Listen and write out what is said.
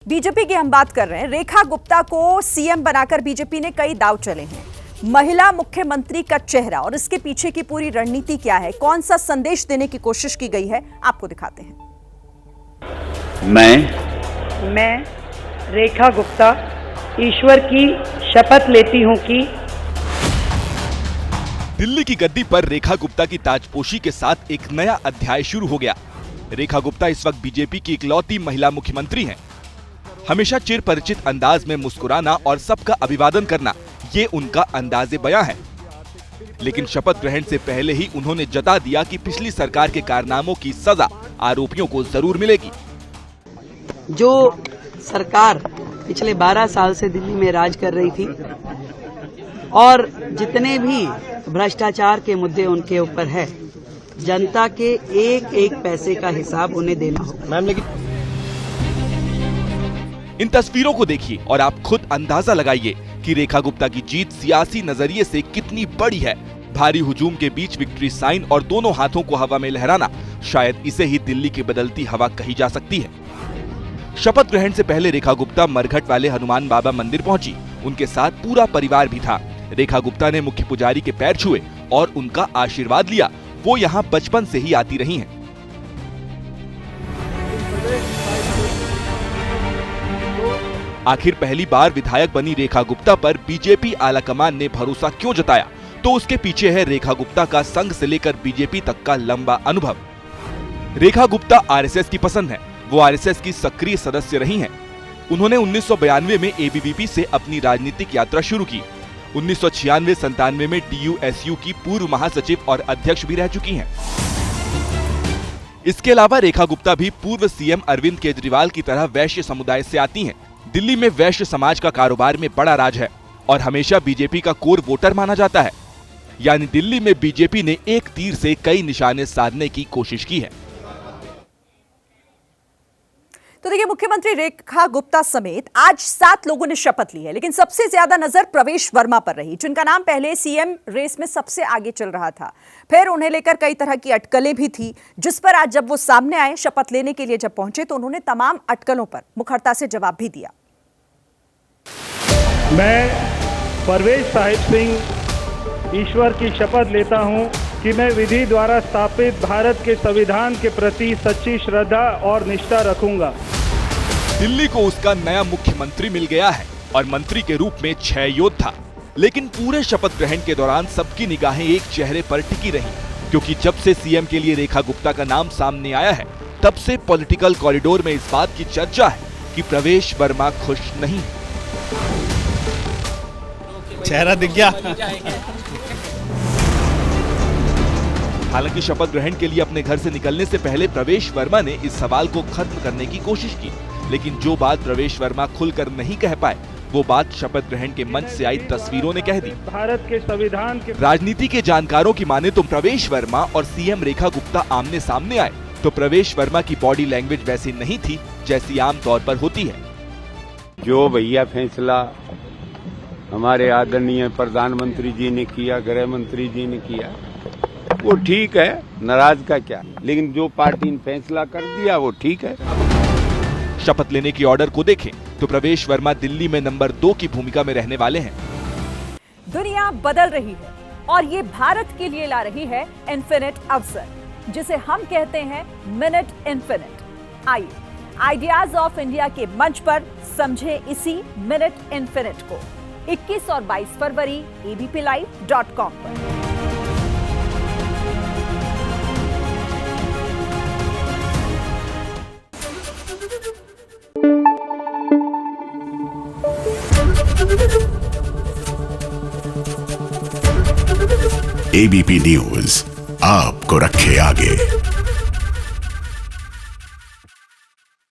BJP की हम बात कर रहे हैं। रेखा गुप्ता को सीएम बनाकर बीजेपी ने कई दांव चले हैं। महिला मुख्यमंत्री का चेहरा और इसके पीछे की पूरी रणनीति क्या है, कौन सा संदेश देने की कोशिश की गई है, आपको दिखाते हैं। मैं रेखा गुप्ता ईश्वर की शपथ लेती हूं कि दिल्ली की गद्दी पर रेखा गुप्ता की ताजपोशी के साथ एक नया अध्याय शुरू हो गया। रेखा गुप्ता इस वक्त बीजेपी की इकलौती महिला मुख्यमंत्री हैं। हमेशा चिर परिचित अंदाज में मुस्कुराना और सबका अभिवादन करना, ये उनका अंदाजे बयां है। लेकिन शपथ ग्रहण से पहले ही उन्होंने जता दिया कि पिछली सरकार के कारनामों की सजा आरोपियों को जरूर मिलेगी। जो सरकार पिछले 12 साल से दिल्ली में राज कर रही थी और जितने भी भ्रष्टाचार के मुद्दे उनके ऊपर है, जनता के एक एक पैसे का हिसाब उन्हें देना होगा। इन तस्वीरों को देखिए और आप खुद अंदाजा लगाइए कि रेखा गुप्ता की जीत सियासी नजरिए से कितनी बड़ी है। भारी हुजूम के बीच विक्ट्री साइन और दोनों हाथों को हवा में लहराना, शायद इसे ही दिल्ली की बदलती हवा कही जा सकती है। शपथ ग्रहण से पहले रेखा गुप्ता मरघट वाले हनुमान बाबा मंदिर पहुंची। उनके साथ पूरा परिवार भी था। रेखा गुप्ता ने मुख्य पुजारी के पैर छुए और उनका आशीर्वाद लिया। वो यहाँ बचपन से ही आती रही हैं। आखिर पहली बार विधायक बनी रेखा गुप्ता पर बीजेपी आलाकमान ने भरोसा क्यों जताया, तो उसके पीछे है रेखा गुप्ता का संघ से लेकर बीजेपी तक का लंबा अनुभव। रेखा गुप्ता आरएसएस की पसंद है। वो आरएसएस की सक्रिय सदस्य रही हैं। उन्होंने 1992 में एबीवीपी से अपनी राजनीतिक यात्रा शुरू की। 1996-97 में डीयूएसयू की पूर्व महासचिव और अध्यक्ष भी रह चुकी हैं। इसके अलावा रेखा गुप्ता भी पूर्व सीएम अरविंद केजरीवाल की तरह वैश्य समुदाय से आती हैं। दिल्ली में वैश्य समाज का कारोबार में बड़ा राज है और हमेशा बीजेपी का कोर वोटर माना जाता है। यानी दिल्ली में बीजेपी ने एक तीर से कई निशाने साधने की कोशिश की है। तो देखिए, मुख्यमंत्री रेखा गुप्ता समेत आज 7 लोगों ने शपथ ली है, लेकिन सबसे ज्यादा नजर प्रवेश वर्मा पर रही, जिनका नाम पहले सीएम रेस में सबसे आगे चल रहा था। फिर उन्हें लेकर कई तरह की अटकलें भी थी, जिस पर आज जब वो सामने आए, शपथ लेने के लिए जब पहुंचे, तो उन्होंने तमाम अटकलों पर मुखरता से जवाब भी दिया। मैं परवेज साहिब सिंह ईश्वर की शपथ लेता हूं कि मैं विधि द्वारा स्थापित भारत के संविधान के प्रति सच्ची श्रद्धा और निष्ठा रखूंगा। दिल्ली को उसका नया मुख्यमंत्री मिल गया है और मंत्री के रूप में 6 योद्धा। लेकिन पूरे शपथ ग्रहण के दौरान सबकी निगाहें एक चेहरे पर टिकी रही, क्योंकि जब से सीएम के लिए रेखा गुप्ता का नाम सामने आया है, तब से पॉलिटिकल कॉरिडोर में इस बात की चर्चा है कि प्रवेश वर्मा खुश नहीं। चेहरा दिख गया। हालांकि शपथ ग्रहण के लिए अपने घर से निकलने से पहले प्रवेश वर्मा ने इस सवाल को खत्म करने की कोशिश की, लेकिन जो बात प्रवेश वर्मा खुलकर नहीं कह पाए, वो बात शपथ ग्रहण के मंच से आई तस्वीरों ने कह दी। भारत के संविधान के राजनीति के जानकारों की माने तो प्रवेश वर्मा और सीएम रेखा गुप्ता आमने सामने आए तो प्रवेश वर्मा की बॉडी लैंग्वेज वैसी नहीं थी जैसी आम तौर पर होती है। जो भैया फैसला हमारे आदरणीय प्रधानमंत्री जी ने किया, गृह मंत्री जी ने किया, वो ठीक है, नाराज का क्या, लेकिन जो पार्टी ने फैसला कर दिया वो ठीक है। शपथ लेने की ऑर्डर को देखें तो प्रवेश वर्मा दिल्ली में नंबर 2 की भूमिका में रहने वाले हैं। दुनिया बदल रही है और ये भारत के लिए ला रही है इन्फिनिट अवसर, जिसे हम कहते हैं मिनट इन्फिनिट। आइए आइडियाज ऑफ इंडिया के मंच पर समझे इसी मिनट इन्फिनिट को 21 और 22 फरवरी abplive.com पर। एबीपी न्यूज आपको रखे आगे।